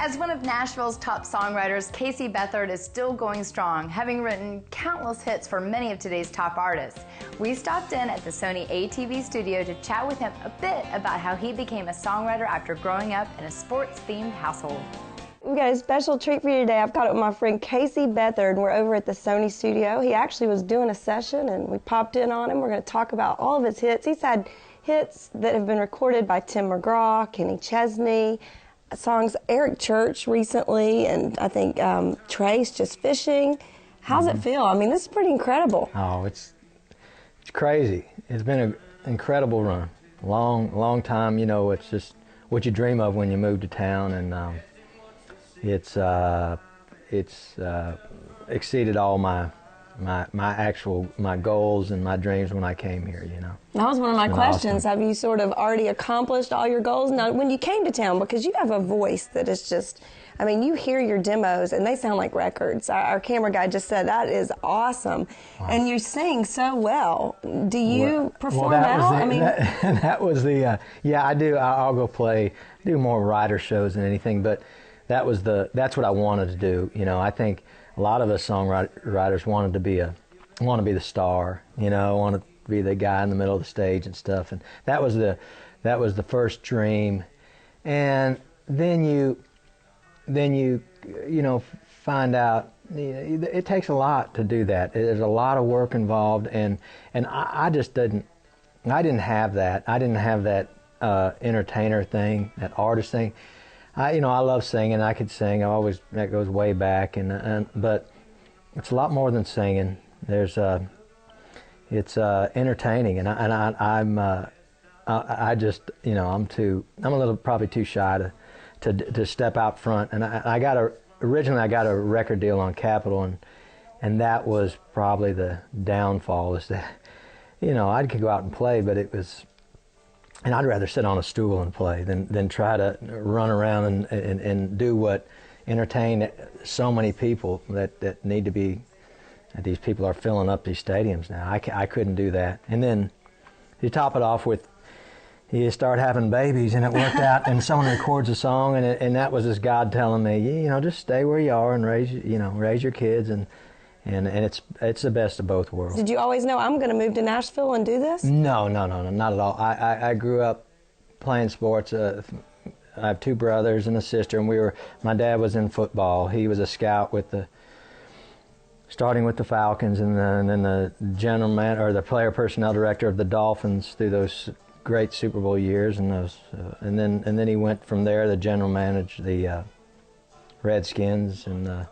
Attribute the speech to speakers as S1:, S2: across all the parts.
S1: As one of Nashville's top songwriters, Beathard is still going strong, having written countless hits for many of today's top artists. We stopped in at the Sony A-T-V studio to chat with him a bit about how he became a songwriter after growing up in a sports-themed household.
S2: We've got a special treat for you today. I've got it with my friend Beathard, and we're over at the Sony studio. He actually was doing a session, and we popped in on him. We're going to talk about all of his hits. He's had hits that have been recorded by Tim McGraw, Kenny Chesney, songs Eric Church recently, and I think Trace, Just Fishing. How's it feel? I mean, this is pretty incredible.
S3: Oh, it's crazy. It's been an incredible run. Long time. You know, it's just what you dream of when you move to town, and it's exceeded all my goals and my dreams when I came here, you know.
S2: That was one of my questions.
S3: Awesome.
S2: Have you sort of already accomplished all your goals? Now, when you came to town, because you have a voice that is just, I mean, you hear your demos and they sound like records. Our camera guy just said, that is awesome. Wow. And you sing so well. Do you perform out?
S3: That was the, yeah, I do. I'll go do more writer shows than anything, but that's what I wanted to do. You know, I think a lot of us songwriters want to be the star, you know, want to be the guy in the middle of the stage and stuff. And that was the first dream. And then you know, find out it takes a lot to do that. There's a lot of work involved, and I didn't have that. I didn't have that entertainer thing, that artist thing. I love singing. I could sing. That goes way back, but it's a lot more than singing. It's entertaining, and I just, you know, I'm probably too shy to step out front. And originally I got a record deal on Capitol, and that was probably the downfall. Is that, you know, I could go out and play, but it was. And I'd rather sit on a stool and play than try to run around and do what entertain so many people that need to be. These people are filling up these stadiums now. I couldn't do that. And then you top it off with you start having babies, and it worked out. And someone records a song, and that was just God telling me, you know, just stay where you are and raise your kids and it's the best of both worlds. Did
S2: you always know I'm going to move to Nashville and do this?
S3: No, not at all. I grew up playing sports. I have two brothers and a sister, and my dad was in football. He was a scout starting with the Falcons, and then the general man or the player personnel director of the Dolphins through those great Super Bowl years, and then he went from there to general manage the Redskins and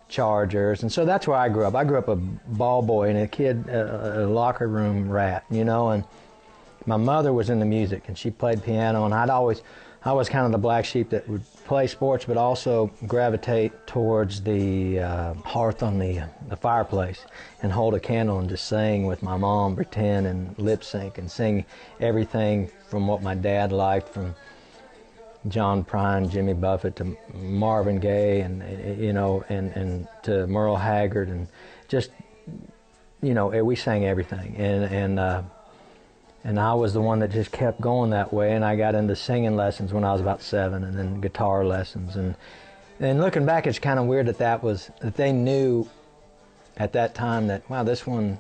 S3: Chargers, and so that's where I grew up. I grew up a ball boy and a kid, a locker room rat, you know. And my mother was into music, and she played piano, and I was kind of the black sheep that would play sports, but also gravitate towards the hearth on the fireplace and hold a candle and just sing with my mom, pretend and lip sync and sing everything from what my dad liked, from John Prine, Jimmy Buffett, to Marvin Gaye, and you know, and to Merle Haggard, and just, you know, we sang everything, and I was the one that just kept going that way, and I got into singing lessons when I was about 7, and then guitar lessons, and looking back, it's kind of weird that they knew at that time that, wow, this one.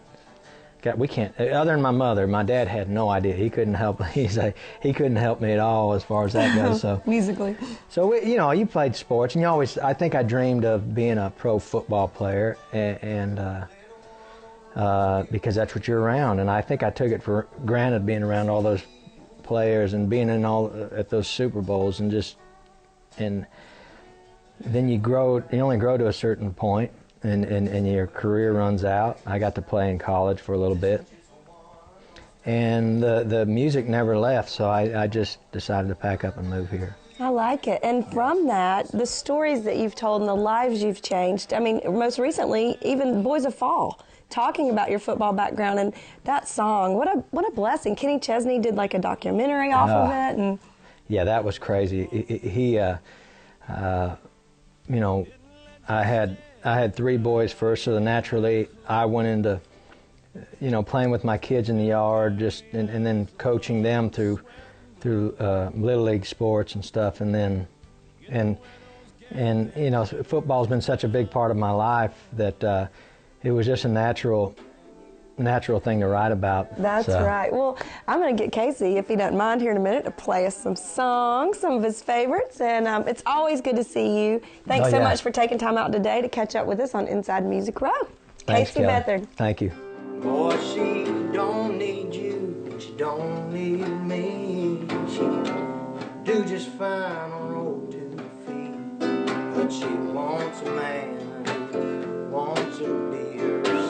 S3: We can't. Other than my mother, my dad had no idea. He couldn't help. He couldn't help me at all as far as that goes. So
S2: musically.
S3: So you know, you played sports, and you always. I think I dreamed of being a pro football player, and because that's what you're around. And I think I took it for granted being around all those players and being at those Super Bowls, and then you grow. You only grow to a certain point. And your career runs out. I got to play in college for a little bit, and the music never left, so I just decided to pack up and move here.
S2: I like it. And from that, the stories that you've told and the lives you've changed, I mean, most recently, even Boys of Fall, talking about your football background and that song, what a blessing. Kenny Chesney did like a documentary off of it. And
S3: yeah, that was crazy. He you know, I had 3 boys first, so naturally I went into, you know, playing with my kids in the yard, and then coaching them through little league sports and stuff, and And you know, football's been such a big part of my life that it was just a natural thing to write about.
S2: That's right. Well, I'm going to get Casey, if he doesn't mind, here in a minute to play us some songs, some of his favorites. And it's always good to see you. Thanks so much for taking time out today to catch up with us on Inside Music Row.
S3: Thanks,
S2: Casey Beathard.
S3: Thank you.
S4: Boy, she don't need you, but she don't need me. She do just fine on road 2 feet, but she wants a man who wants to be herself.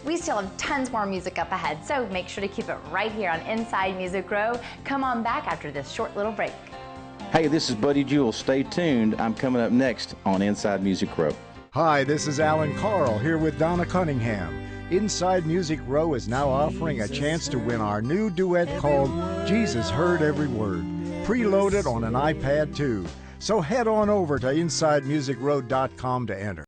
S1: We still have tons more music up ahead, so make sure to keep it right here on Inside Music Row. Come on back after this short little break.
S5: Hey, this is Buddy Jewell. Stay tuned. I'm coming up next on Inside Music Row.
S6: Hi, this is Alan Carl here with Donna Cunningham. Inside Music Row is now offering a chance to win our new duet called Jesus Heard Every Word, preloaded on an iPad too. So head on over to InsideMusicRow.com to enter.